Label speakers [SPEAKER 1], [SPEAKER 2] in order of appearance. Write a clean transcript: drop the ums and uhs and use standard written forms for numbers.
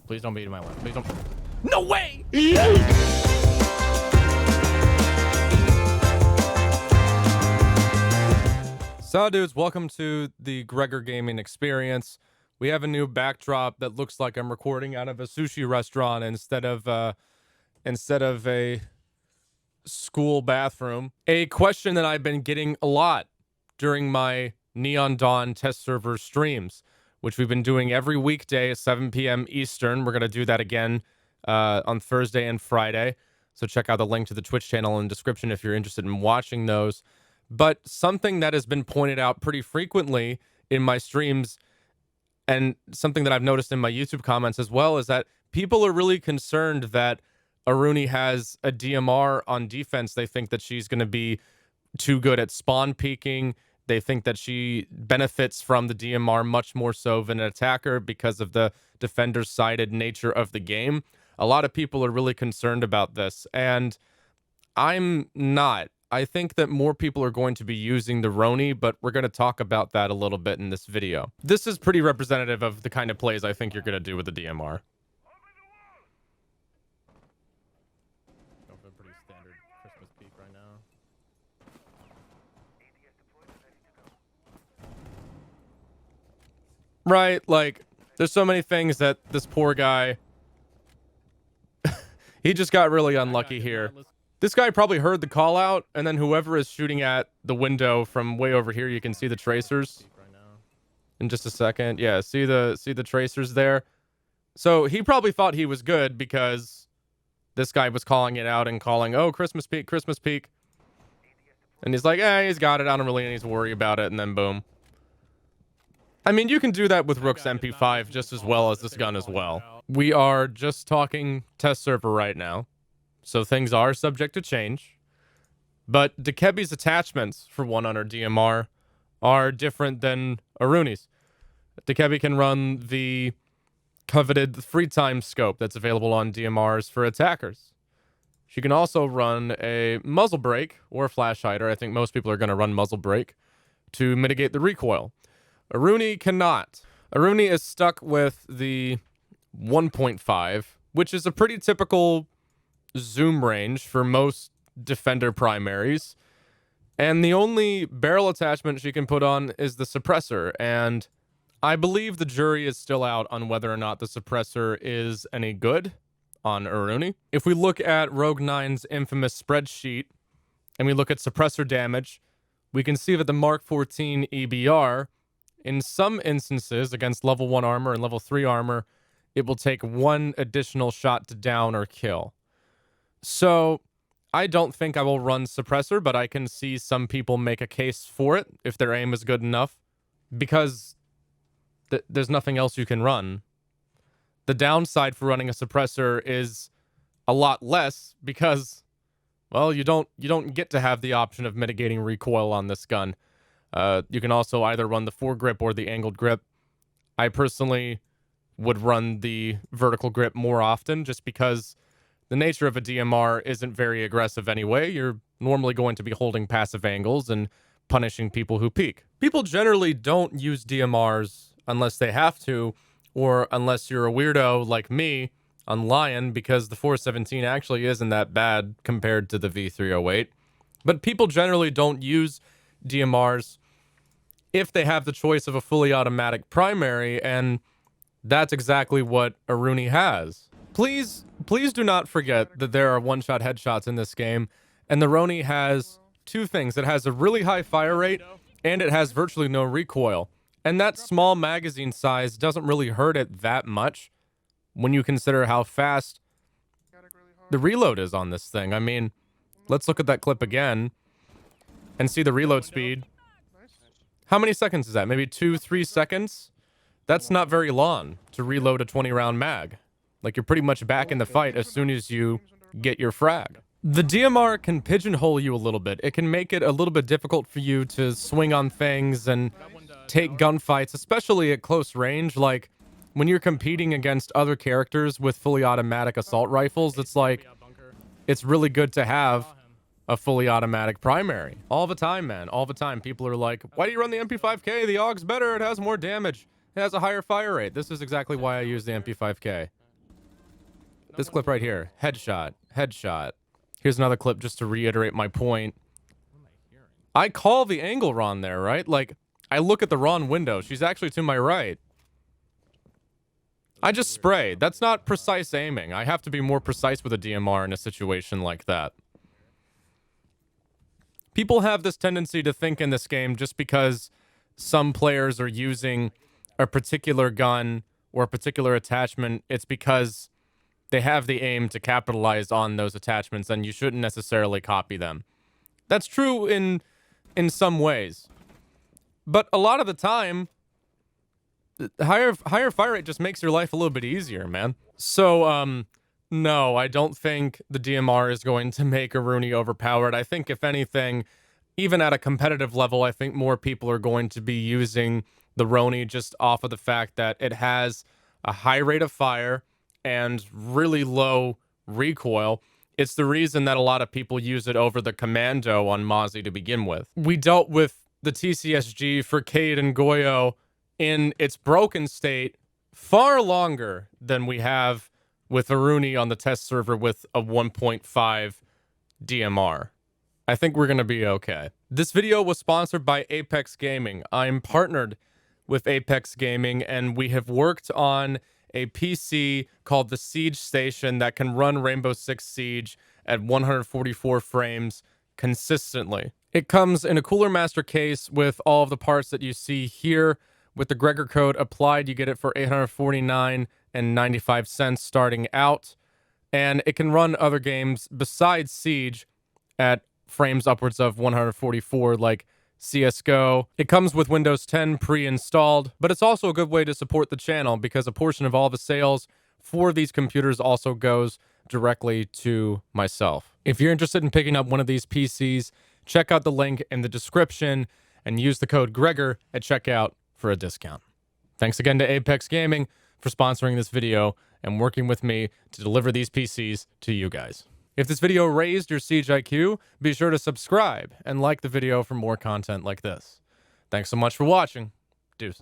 [SPEAKER 1] Please don't be to my left. Please don't. No way! So, dudes, welcome to the Gregor gaming experience. We have a new backdrop that looks like I'm recording out of a sushi restaurant instead of a school bathroom. A question that I've been getting a lot during my Neon Dawn test server streams, which we've been doing every weekday at 7 p.m. Eastern. We're going to do that again on Thursday and Friday. So check out the link to the Twitch channel in the description if you're interested in watching those. But something that has been pointed out pretty frequently in my streams, and something that I've noticed in my YouTube comments as well, is that people are really concerned that Aruni has a DMR on defense. They think that she's going to be too good at spawn peeking. They think that she benefits from the DMR much more so than an attacker because of the defender-sided nature of the game. A lot of people are really concerned about this, and I'm not. I think that more people are going to be using the Rhoni, but we're going to talk about that a little bit in this video. This is pretty representative of the kind of plays I think you're going to do with the DMR. Pretty standard Christmas peak right now. Right, like, there's so many things that this poor guy, he just got really unlucky here. This guy probably heard the call out, and then whoever is shooting at the window from way over here, you can see the tracers in just a second. Yeah, see the tracers there. So he probably thought he was good because this guy was calling it out and calling, oh, Christmas peak, Christmas peak. And he's like, he's got it. I don't really need to worry about it. And then boom. I mean, you can do that with Rook's MP5 just as well as this gun as well. We are just talking test server right now, so things are subject to change. But Dekebi's attachments, for one, on her DMR are different than Aruni's. Dekebi can run the coveted free time scope that's available on DMRs for attackers. She can also run a muzzle brake or a flash hider. I think most people are going to run muzzle brake to mitigate the recoil. Aruni cannot. Aruni is stuck with the 1.5, which is a pretty typical zoom range for most defender primaries. And the only barrel attachment she can put on is the suppressor. And I believe the jury is still out on whether or not the suppressor is any good on Aruni. If we look at Rogue 9's infamous spreadsheet and we look at suppressor damage, we can see that the Mark 14 EBR, in some instances against level 1 armor and level 3 armor, it will take one additional shot to down or kill. So I don't think I will run suppressor, but I can see some people make a case for it if their aim is good enough, because there's nothing else you can run. The downside for running a suppressor is a lot less because, well, you don't get to have the option of mitigating recoil on this gun. You can also either run the foregrip or the angled grip. I personally would run the vertical grip more often just because the nature of a DMR isn't very aggressive anyway. You're normally going to be holding passive angles and punishing people who peek. People generally don't use DMRs unless they have to, or unless you're a weirdo like me on Lion, because the 417 actually isn't that bad compared to the V308. But people generally don't use DMRs if they have the choice of a fully automatic primary, and that's exactly what Aruni has. Please do not forget that there are one-shot headshots in this game, and the Rhoni has two things. It has a really high fire rate, and it has virtually no recoil. And that small magazine size doesn't really hurt it that much when you consider how fast the reload is on this thing. I mean, let's look at that clip again and see the reload speed. How many seconds is that? Maybe 2-3 seconds? That's not very long to reload a 20-round mag. Like, you're pretty much back in the fight as soon as you get your frag. The DMR can pigeonhole you a little bit. It can make it a little bit difficult for you to swing on things and take gunfights, especially at close range. Like, when you're competing against other characters with fully automatic assault rifles, it's like, it's really good to have a fully automatic primary. All the time, man. All the time. People are like, why do you run the MP5K? The AUG's better. It has more damage. It has a higher fire rate. This is exactly why I use the MP5K. This clip right here. Headshot. Headshot. Here's another clip just to reiterate my point. I call the angle Ron there, right? Like, I look at the Ron window. She's actually to my right. I just spray. That's not precise aiming. I have to be more precise with a DMR in a situation like that. People have this tendency to think in this game just because some players are using a particular gun or a particular attachment, it's because they have the aim to capitalize on those attachments, and you shouldn't necessarily copy them. That's true in some ways. But a lot of the time, higher fire rate just makes your life a little bit easier, man. So, no, I don't think the DMR is going to make Aruni overpowered. I think, if anything, even at a competitive level, I think more people are going to be using the Rhoni just off of the fact that it has a high rate of fire and really low recoil. It's the reason that a lot of people use it over the Commando on Mozzie to begin with. We dealt with the TCSG for Cade and Goyo in its broken state far longer than we have with Aruni on the test server with a 1.5 DMR. I think we're going to be okay. This video was sponsored by Apex Gaming. I'm partnered with Apex Gaming, and we have worked on a PC called the Siege Station that can run Rainbow Six Siege at 144 frames consistently. It comes in a Cooler Master case with all of the parts that you see here. With the Gregor code applied, you get it for $849.95 starting out. And it can run other games besides Siege at frames upwards of 144, like CSGO. It comes with Windows 10 pre-installed, but it's also a good way to support the channel because a portion of all the sales for these computers also goes directly to myself. If you're interested in picking up one of these PCs, check out the link in the description and use the code Gregor at checkout for a discount. Thanks again to Apex Gaming for sponsoring this video and working with me to deliver these PCs to you guys. If this video raised your Siege IQ, be sure to subscribe and like the video for more content like this. Thanks so much for watching. Deuces.